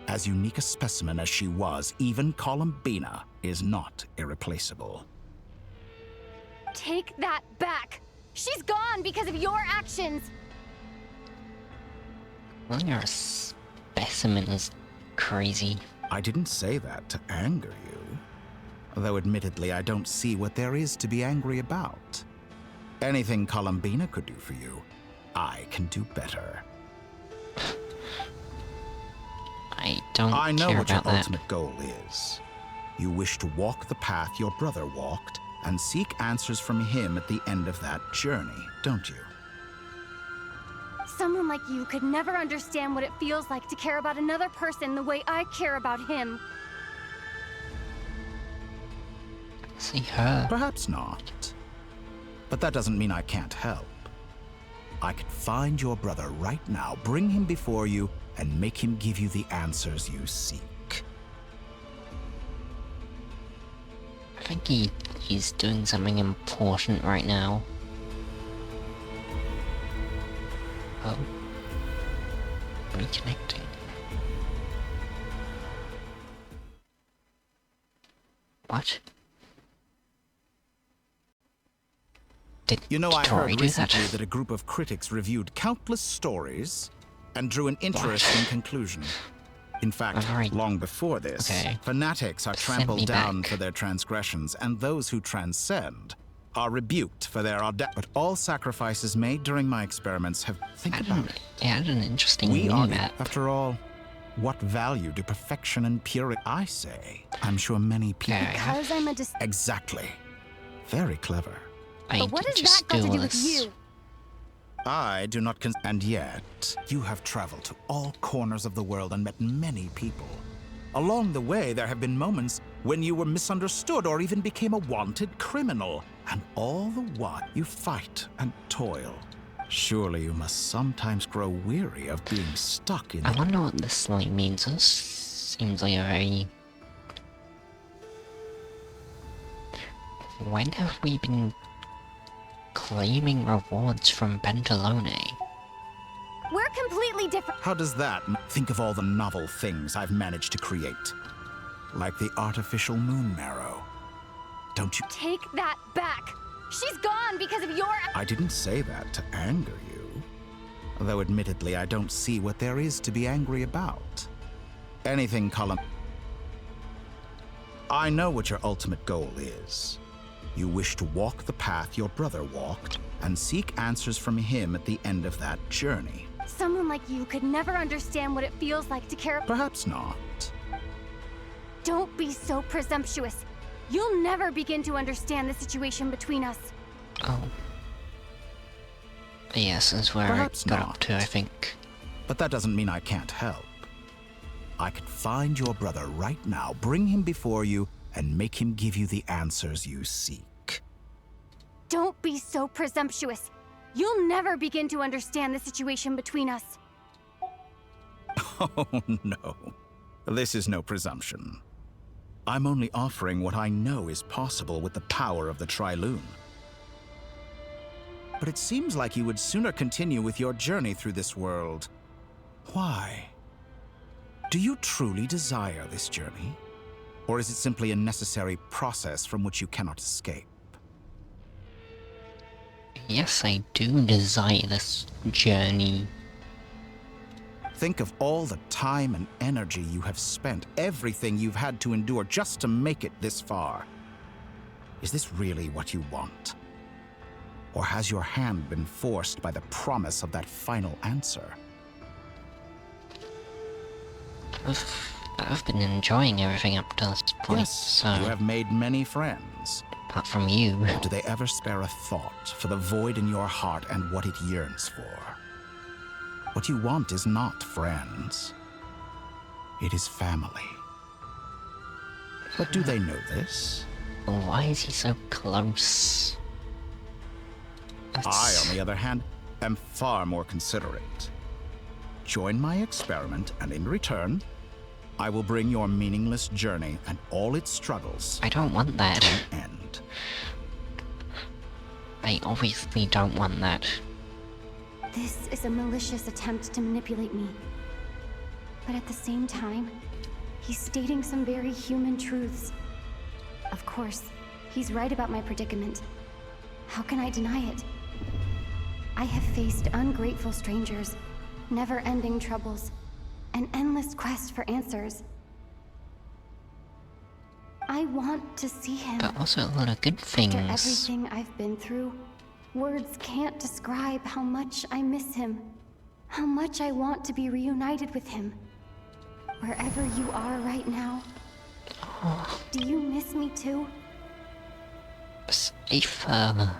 As unique a specimen as she was, even Columbina is not irreplaceable. Take that back. She's gone because of your actions. Well, your specimen is crazy. I didn't say that to anger you. Though admittedly, I don't see what there is to be angry about. Anything Columbina could do for you, I can do better. I know care what your about that. ultimate goal is. You wish to walk the path your brother walked and seek answers from him at the end of that journey, don't you? Someone like you could never understand what it feels like to care about another person the way I care about him. See her. Perhaps not. But that doesn't mean I can't help. I could find your brother right now, bring him before you, and make him give you the answers you seek. I think he's doing something important right now. Oh. Reconnecting. What? Did You know, I Dottore heard do recently that? that a group of critics reviewed countless stories and drew an interesting conclusion. In fact, long before this, fanatics are Send trampled me down back. for their transgressions, and those who transcend are rebuked for their audacity. But all sacrifices made during my experiments have... Think about it. It had an interesting We are, mini-map. after all, what value do perfection and purity... I say, I'm sure many people... Because I'm a Exactly. Very clever. But what has that got to do with you? I do not and yet, you have traveled to all corners of the world and met many people. Along the way, there have been moments when you were misunderstood or even became a wanted criminal. And all the while, you fight and toil. Surely you must sometimes grow weary of being stuck in... I wonder what this like means. This seems like a very... When have we been claiming rewards from Bentalone? We're completely different. How does that... Think of all the novel things I've managed to create. Like the artificial moon marrow. Don't you... Take that back. She's gone because of your... I didn't say that to anger you. Though admittedly, I don't see what there is to be angry about. Anything, I know what your ultimate goal is. You wish to walk the path your brother walked and seek answers from him at the end of that journey. Someone like you could never understand what it feels like to care... Perhaps not. Don't be so presumptuous. You'll never begin to understand the situation between us. Oh. Yes, that's where Perhaps I got not. up to, I think. But that doesn't mean I can't help. I could find your brother right now, bring him before you, and make him give you the answers you seek. Don't be so presumptuous. You'll never begin to understand the situation between us. Oh, no. This is no presumption. I'm only offering what I know is possible with the power of the Triloon. But it seems like you would sooner continue with your journey through this world. Why? Do you truly desire this journey? Or is it simply a necessary process from which you cannot escape? Yes, I do desire this journey. Think of all the time and energy you have spent, everything you've had to endure just to make it this far. Is this really what you want? Or has your hand been forced by the promise of that final answer? I've been enjoying everything up to this point, Yes, so... you have made many friends. Apart from you. Do they ever spare a thought for the void in your heart and what it yearns for? What you want is not friends. It is family. But do they know this? Why is he so close? I, on the other hand, am far more considerate. Join my experiment, and in return, I will bring your meaningless journey and all its struggles I don't want that. to an end. I obviously don't want that. This is a malicious attempt to manipulate me. But at the same time, he's stating some very human truths. Of course, he's right about my predicament. How can I deny it? I have faced ungrateful strangers, never-ending troubles, an endless quest for answers. I want to see him. But also a lot of good things. After everything I've been through, words can't describe how much I miss him. How much I want to be reunited with him. Wherever you are right now. Oh, Do you miss me too? safer.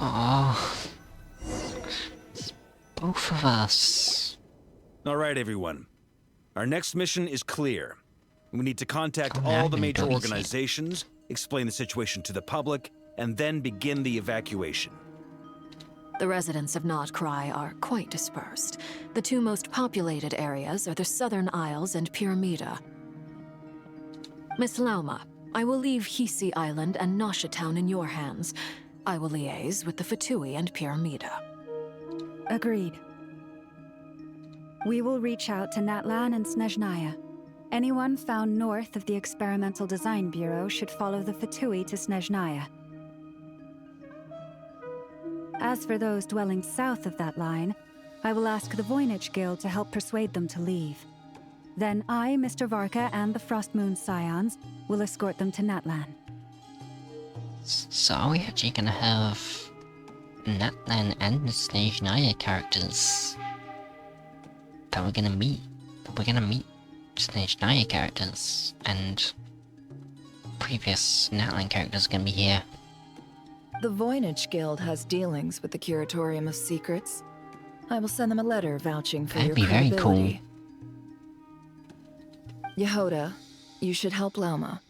Oh, it's both of us. All right, everyone. Our next mission is clear. We need to contact Oh, all now the I major don't see it. organizations, explain the situation to the public, and then begin the evacuation. The residents of Nodcry are quite dispersed. The two most populated areas are the Southern Isles and Pyramida. Miss Lauma, I will leave Hisi Island and Nasha Town in your hands. I will liaise with the Fatui and Pyramida. Agreed. We will reach out to Natlan and Snezhnaya. Anyone found north of the Experimental Design Bureau should follow the Fatui to Snezhnaya. As for those dwelling south of that line, I will ask the Voynich Guild to help persuade them to leave. Then I, Mr. Varka, and the Frostmoon Scions will escort them to Natlan. So are we actually gonna have Natlan and Snezhnaya characters that we're gonna meet? We're gonna meet Snezhnaya characters, and previous Natlan characters are gonna be here. The Voynich Guild has dealings with the Curatorium of Secrets. I will send them a letter vouching for That'd your be very cool. credibility. Yehoda, you should help Lauma.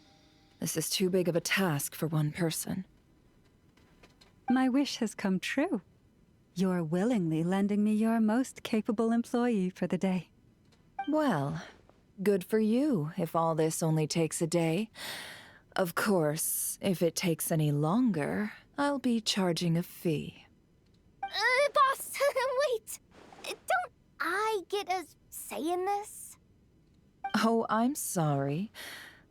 This is too big of a task for one person. My wish has come true. You're willingly lending me your most capable employee for the day. Well, good for you if all this only takes a day. Of course, if it takes any longer, I'll be charging a fee. Boss, wait! Don't I get a say in this? Oh, I'm sorry.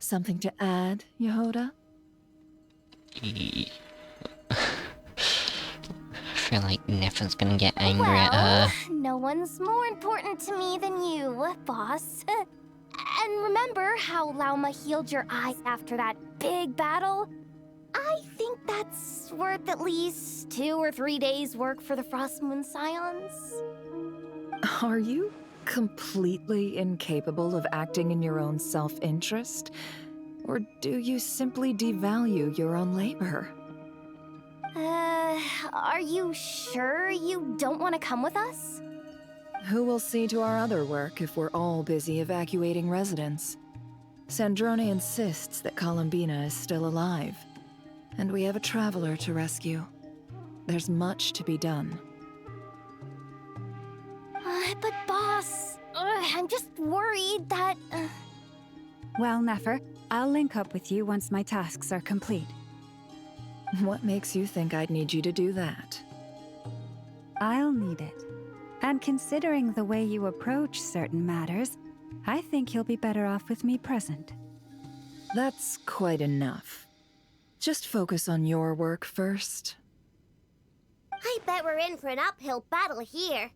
Something to add, Yehoda? I feel like Nefer's gonna get angry at her. No one's more important to me than you, boss. And remember how Lauma healed your eyes after that big battle? I think that's worth at least 2 or 3 days' work for the Frostmoon Scions. Are you completely incapable of acting in your own self-interest? Or do you simply devalue your own labor? Are you sure you don't want to come with us? Who will see to our other work if we're all busy evacuating residents? Sandrone insists that Columbina is still alive, and we have a traveler to rescue. There's much to be done. But boss, I'm just worried that... Well, Nefer, I'll link up with you once my tasks are complete. What makes you think I'd need you to do that? I'll need it. And considering the way you approach certain matters, I think you'll be better off with me present. That's quite enough. Just focus on your work first. I bet we're in for an uphill battle here.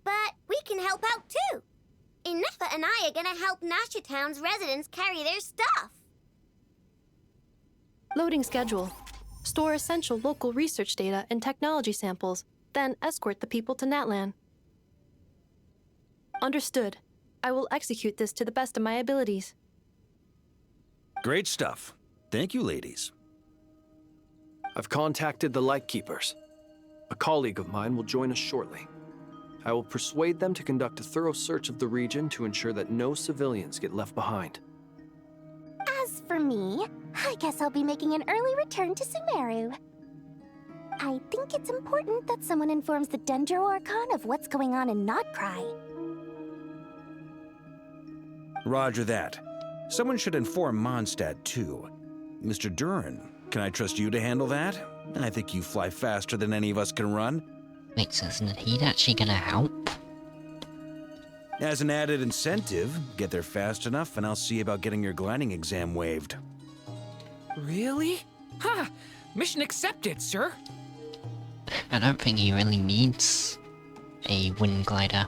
But we can help out too. Inefa and I are gonna help Nasha Town's residents carry their stuff. Loading schedule. Store essential local research data and technology samples, then escort the people to Natlan. Understood. I will execute this to the best of my abilities. Great stuff. Thank you, ladies. I've contacted the Lightkeepers. A colleague of mine will join us shortly. I will persuade them to conduct a thorough search of the region to ensure that no civilians get left behind. As for me, I guess I'll be making an early return to Sumeru. I think it's important that someone informs the Dendro Archon of what's going on in Nodcry. Roger that. Someone should inform Mondstadt, too. Mr. Duran, can I trust you to handle that? I think you fly faster than any of us can run. Wait, so isn't he actually gonna help? As an added incentive, get there fast enough and I'll see about getting your gliding exam waived. Really? Ha! Mission accepted, sir. I don't think he really needs a wind glider,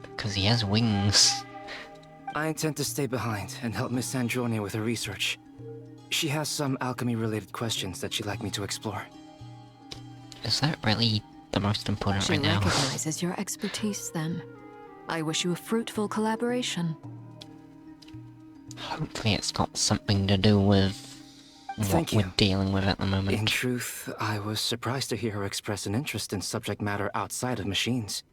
because he has wings. I intend to stay behind and help Miss Sandrone with her research. She has some alchemy-related questions that she'd like me to explore. Is that really the most important She right now? recognizes your expertise, then. I wish you a fruitful collaboration. Hopefully it's got something to do with Thank what you. we're dealing with at the moment. In truth, I was surprised to hear her express an interest in subject matter outside of machines.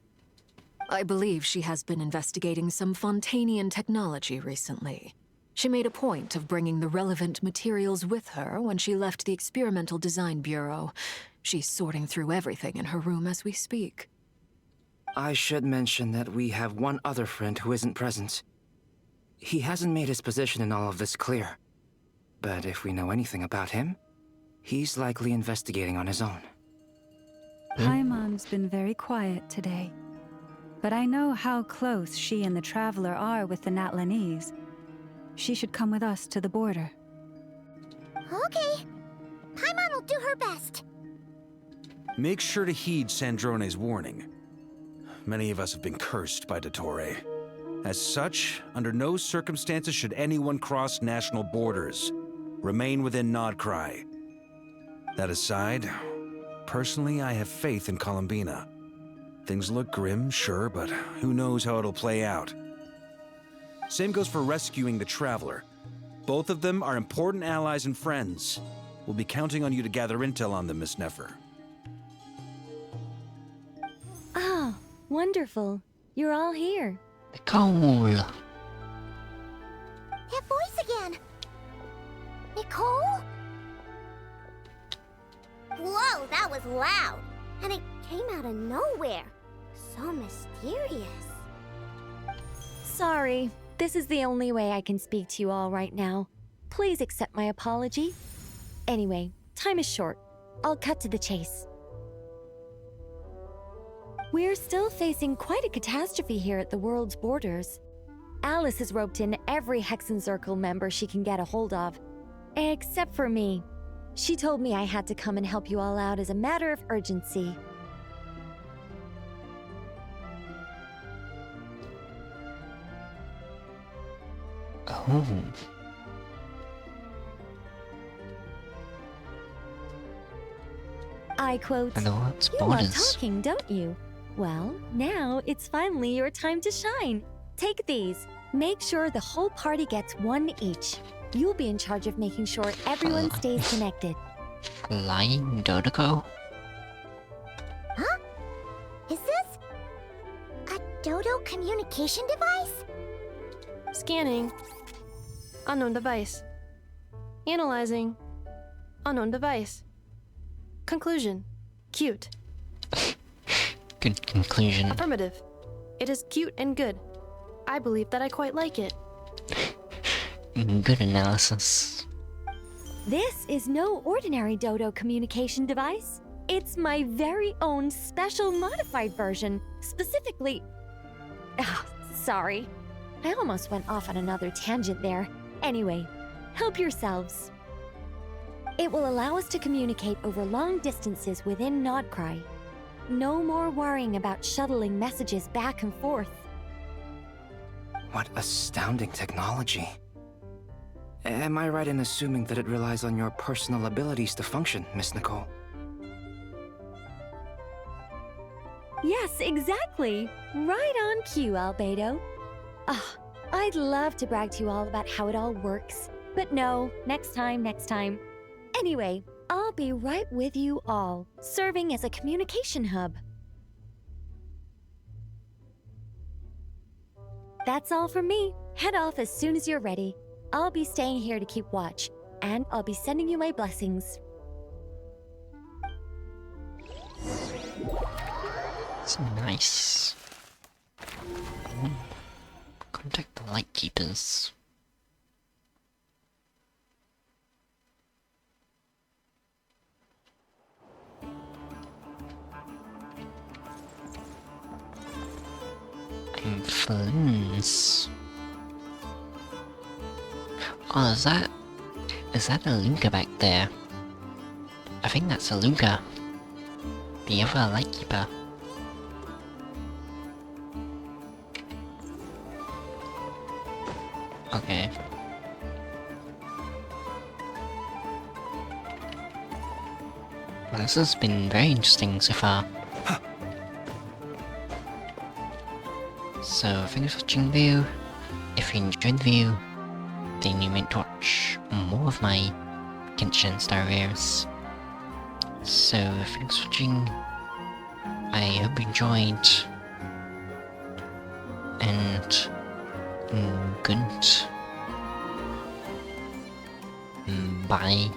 I believe she has been investigating some Fontanian technology recently. She made a point of bringing the relevant materials with her when she left the Experimental Design Bureau. She's sorting through everything in her room as we speak. I should mention that we have one other friend who isn't present. He hasn't made his position in all of this clear. But if we know anything about him, he's likely investigating on his own. Paimon's been very quiet today. But I know how close she and the Traveler are with the Natlanese. She should come with us to the border. Okay. Paimon will do her best. Make sure to heed Sandrone's warning. Many of us have been cursed by Dottore. As such, under no circumstances should anyone cross national borders. Remain within Nodcry. That aside, personally I have faith in Columbina. Things look grim, sure, but who knows how it'll play out. Same goes for rescuing the Traveler. Both of them are important allies and friends. We'll be counting on you to gather intel on them, Miss Nefer. Oh, wonderful. You're all here. Nicole! That voice again! Nicole? Whoa, that was loud! And it came out of nowhere. So mysterious. Sorry, this is the only way I can speak to you all right now. Please accept my apology. Anyway, time is short. I'll cut to the chase. We're still facing quite a catastrophe here at the world's borders. Alice has roped in every Hexenzirkel member she can get a hold of. Except for me. She told me I had to come and help you all out as a matter of urgency. Oh. I quote, And the world's "You love borders. talking, don't you? Well, now it's finally your time to shine. Take these. Make sure the whole party gets one each. You'll be in charge of making sure everyone stays connected." Flying Dodoco? Huh? Is this a Dodo communication device? Scanning. Unknown device. Analyzing. Unknown device. Conclusion. Cute. Good conclusion. Affirmative. It is cute and good. I believe that I quite like it. Good analysis. This is no ordinary Dodo communication device. It's my very own special modified version, specifically... Ah, sorry. I almost went off on another tangent there. Anyway, help yourselves. It will allow us to communicate over long distances within Nodcry. No more worrying about shuttling messages back and forth. What astounding technology. Am I right in assuming that it relies on your personal abilities to function, Miss Nicole? Yes, exactly. Right on cue, Albedo. Ah, I'd love to brag to you all about how it all works. But no, next time, next time. Anyway, I'll be right with you all, serving as a communication hub. That's all from me. Head off as soon as you're ready. I'll be staying here to keep watch, and I'll be sending you my blessings. It's nice. Contact the Lightkeepers. Influence. Oh, is that a Luga back there? I think that's a Luga. The other Lightkeeper. Okay. Well, this has been very interesting so far. So, thanks for watching the video. If you enjoyed the video, then you might watch more of my Genshin style videos. So, thanks for watching. I hope you enjoyed. And good. Bye.